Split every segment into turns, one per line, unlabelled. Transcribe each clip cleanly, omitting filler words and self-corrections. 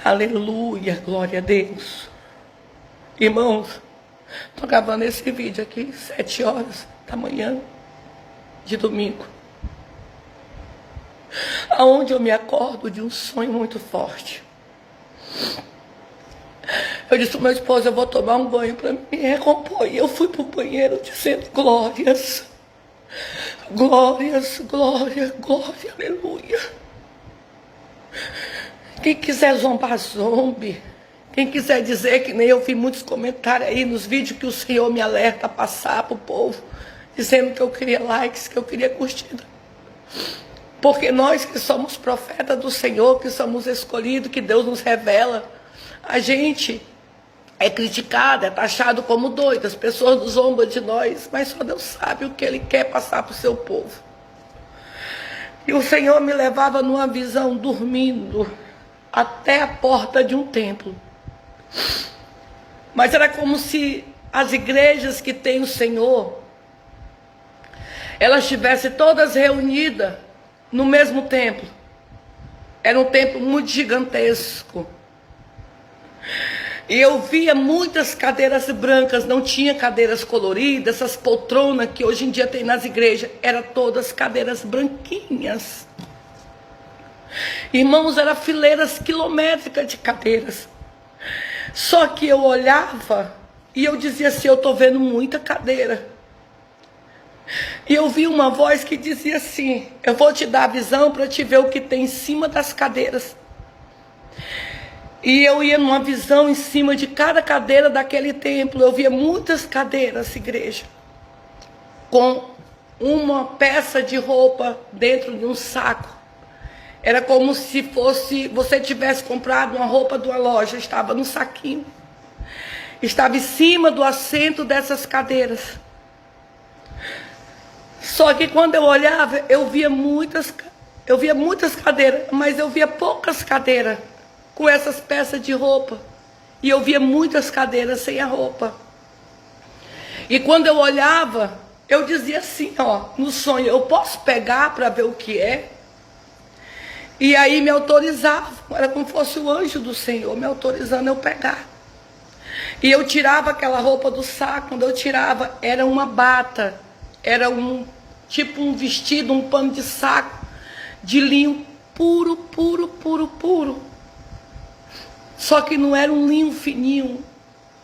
Aleluia, glória a Deus. Irmãos, estou gravando esse vídeo aqui, 7 horas da manhã de domingo, aonde eu me acordo de um sonho muito forte. Eu disse ao meu esposo, eu vou tomar um banho para me recompor. E eu fui para o banheiro dizendo glórias, glórias, glória, glória, aleluia. Quem quiser zombar, zombe. Quem quiser dizer, que nem eu vi muitos comentários aí nos vídeos que o Senhor me alerta a passar para o povo, dizendo que eu queria likes, que eu queria curtida. Porque nós que somos profetas do Senhor, que somos escolhidos, que Deus nos revela, a gente é criticado, é taxado como doido, as pessoas nos zombam de nós, mas só Deus sabe o que Ele quer passar para o seu povo. E o Senhor me levava numa visão, dormindo, até a porta de um templo. Mas era como se as igrejas que tem o Senhor, elas estivessem todas reunidas no mesmo templo. Era um templo muito gigantesco. E eu via muitas cadeiras brancas, não tinha cadeiras coloridas, essas poltronas que hoje em dia tem nas igrejas, eram todas cadeiras branquinhas. Irmãos, eram fileiras quilométricas de cadeiras. Só que eu olhava e eu dizia assim, eu estou vendo muita cadeira. E eu vi uma voz que dizia assim, eu vou te dar a visão para te ver o que tem em cima das cadeiras. E eu ia numa visão em cima de cada cadeira daquele templo. Eu via muitas cadeiras, igreja, com uma peça de roupa dentro de um saco. Era como se fosse, você tivesse comprado uma roupa de uma loja, estava no saquinho. Estava em cima do assento dessas cadeiras. Só que quando eu olhava, eu via muitas cadeiras, mas eu via poucas cadeiras com essas peças de roupa. E eu via muitas cadeiras sem a roupa. E quando eu olhava, eu dizia assim, ó, no sonho, eu posso pegar para ver o que é? E aí me autorizavam, era como se fosse o anjo do Senhor me autorizando eu pegar. E eu tirava aquela roupa do saco, quando eu tirava, era uma bata, era tipo um vestido, um pano de saco, de linho puro, puro, puro, puro. Só que não era um linho fininho,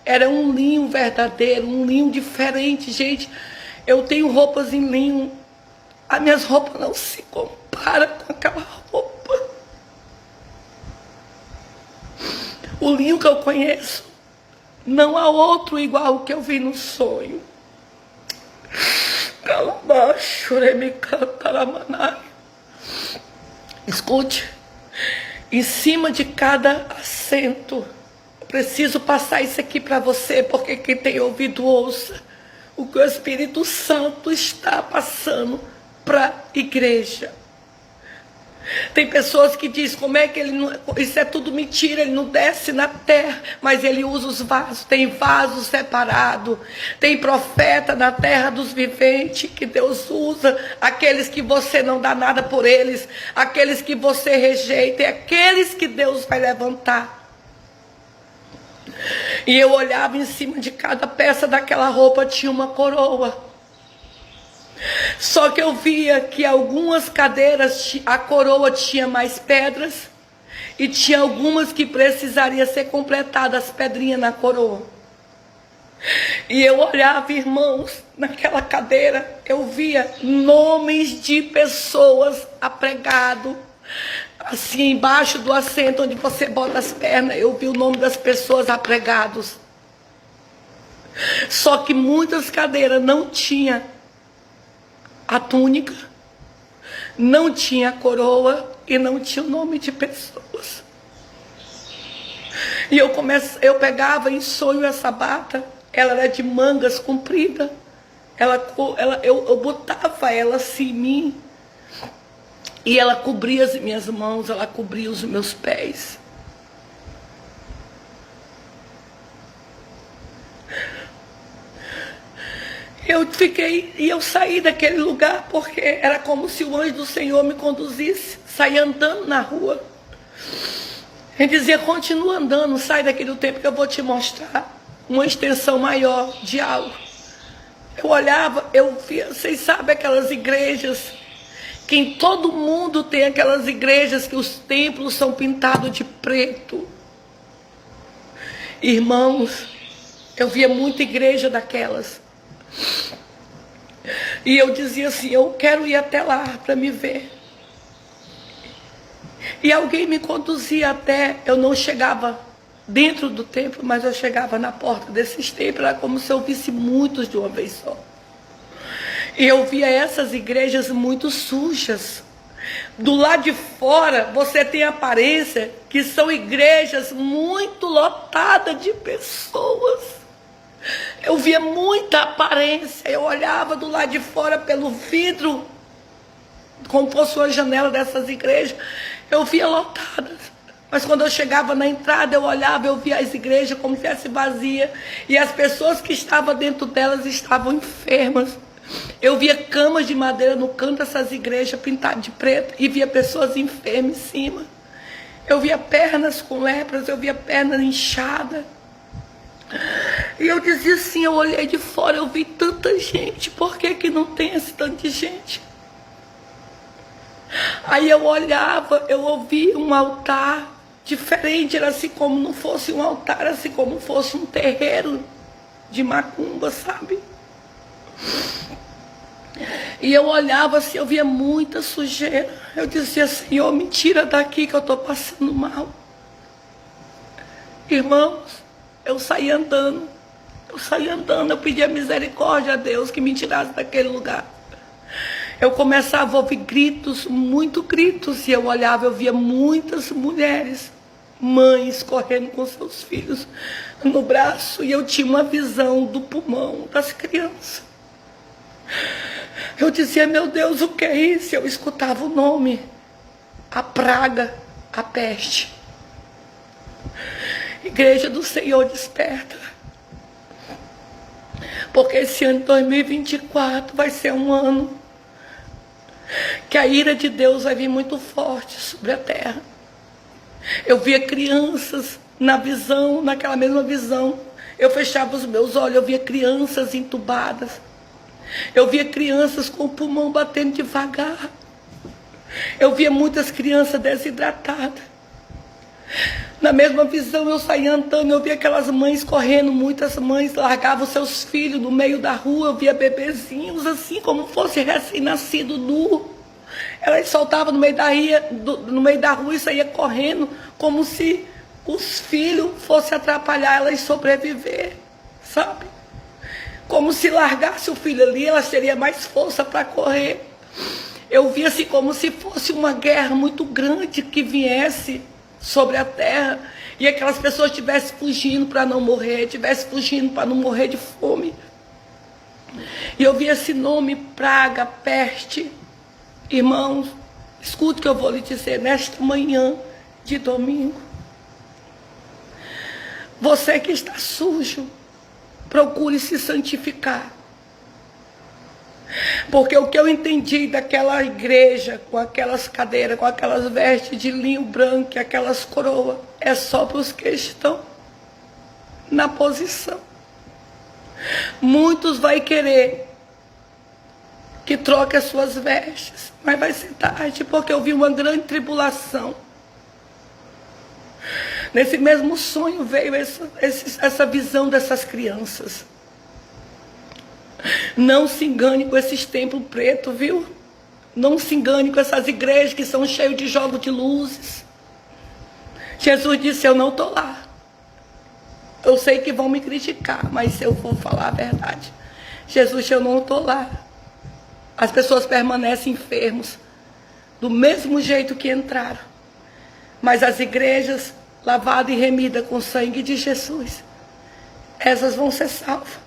era um linho verdadeiro, um linho diferente. Gente, eu tenho roupas em linho, as minhas roupas não se comparam com aquela roupa. O linho que eu conheço, não há outro igual ao que eu vi no sonho. Escute, em cima de cada assento, eu preciso passar isso aqui para você, porque quem tem ouvido ouça o que o Espírito Santo está passando para a igreja. Tem pessoas que dizem, como é que ele não... Isso é tudo mentira, ele não desce na terra, mas ele usa os vasos. Tem vasos separados, tem profeta na terra dos viventes, que Deus usa, aqueles que você não dá nada por eles, aqueles que você rejeita, e aqueles que Deus vai levantar. E eu olhava em cima de cada peça daquela roupa, tinha uma coroa. Só que eu via que algumas cadeiras, a coroa tinha mais pedras, e tinha algumas que precisaria ser completadas, as pedrinhas na coroa. E eu olhava, irmãos, naquela cadeira, eu via nomes de pessoas apregados, assim, embaixo do assento onde você bota as pernas, eu vi o nome das pessoas apregados. Só que muitas cadeiras não tinha a túnica, não tinha a coroa e não tinha o nome de pessoas. E eu pegava em sonho essa bata, ela era de mangas compridas, eu botava ela assim em mim, e ela cobria as minhas mãos, ela cobria os meus pés. Eu saí daquele lugar porque era como se o anjo do Senhor me conduzisse, saí andando na rua. Ele dizia, continua andando, sai daqui do tempo que eu vou te mostrar uma extensão maior de algo. Eu olhava, eu via, vocês sabem aquelas igrejas, que em todo mundo tem aquelas igrejas que os templos são pintados de preto. Irmãos, eu via muita igreja daquelas. E eu dizia assim, eu quero ir até lá para me ver. E alguém me conduzia até, eu não chegava dentro do templo, mas eu chegava na porta desses templos, era como se eu visse muitos de uma vez só. E eu via essas igrejas muito sujas. Do lado de fora, você tem a aparência que são igrejas muito lotadas de pessoas. Eu via muita aparência, eu olhava do lado de fora pelo vidro, como fosse uma janela dessas igrejas, eu via lotadas. Mas quando eu chegava na entrada, eu olhava, eu via as igrejas como se estivesse vazia. E as pessoas que estavam dentro delas estavam enfermas. Eu via camas de madeira no canto dessas igrejas pintadas de preto. E via pessoas enfermas em cima. Eu via pernas com lepras, eu via pernas inchadas. E eu dizia assim, eu olhei de fora, eu vi tanta gente. Por que que não tem esse tanto de gente? Aí eu olhava, eu ouvia um altar diferente, era assim como não fosse um altar, era assim como fosse um terreiro de macumba, sabe? E eu olhava assim, eu via muita sujeira. Eu dizia, Senhor, me tira daqui que eu estou passando mal. Irmãos, eu saía andando, eu pedia misericórdia a Deus que me tirasse daquele lugar. Eu começava a ouvir gritos, muitos gritos, e eu olhava, eu via muitas mulheres, mães correndo com seus filhos no braço, e eu tinha uma visão do pulmão das crianças. Eu dizia, meu Deus, o que é isso? Eu escutava o nome, a praga, a peste. Igreja do Senhor, desperta. Porque esse ano de 2024 vai ser um ano que a ira de Deus vai vir muito forte sobre a terra. Eu via crianças na visão, naquela mesma visão. Eu fechava os meus olhos, eu via crianças entubadas. Eu via crianças com o pulmão batendo devagar. Eu via muitas crianças desidratadas. Na mesma visão eu saía andando, eu via aquelas mães correndo, muitas mães largavam seus filhos no meio da rua, eu via bebezinhos assim como fosse recém-nascido nu. Elas soltavam no meio da rua e saía correndo, como se os filhos fossem atrapalhar elas sobreviver, sabe? Como se largasse o filho ali, elas teriam mais força para correr. Eu via assim como se fosse uma guerra muito grande que viesse sobre a terra, e aquelas pessoas estivessem fugindo para não morrer, estivessem fugindo para não morrer de fome. E eu vi esse nome, praga, peste. Irmãos, escute o que eu vou lhe dizer nesta manhã de domingo. Você que está sujo, procure se santificar. Porque o que eu entendi daquela igreja, com aquelas cadeiras, com aquelas vestes de linho branco, aquelas coroas, é só para os que estão na posição. Muitos vão querer que troque as suas vestes, mas vai ser tarde, porque eu vi uma grande tribulação. Nesse mesmo sonho veio essa visão dessas crianças. Não se engane com esses templos pretos, viu? Não se engane com essas igrejas que são cheias de jogos de luzes. Jesus disse, eu não estou lá. Eu sei que vão me criticar, mas se eu for falar a verdade, Jesus disse, eu não estou lá. As pessoas permanecem enfermos, do mesmo jeito que entraram. Mas as igrejas lavadas e remidas com o sangue de Jesus, essas vão ser salvas.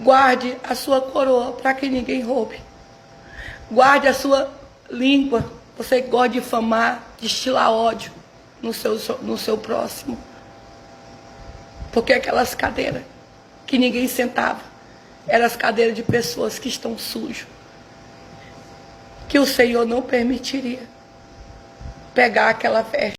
Guarde a sua coroa para que ninguém roube. Guarde a sua língua. Você que gosta de difamar, destilar ódio no seu próximo. Porque aquelas cadeiras que ninguém sentava, eram as cadeiras de pessoas que estão sujas. Que o Senhor não permitiria pegar aquela veste.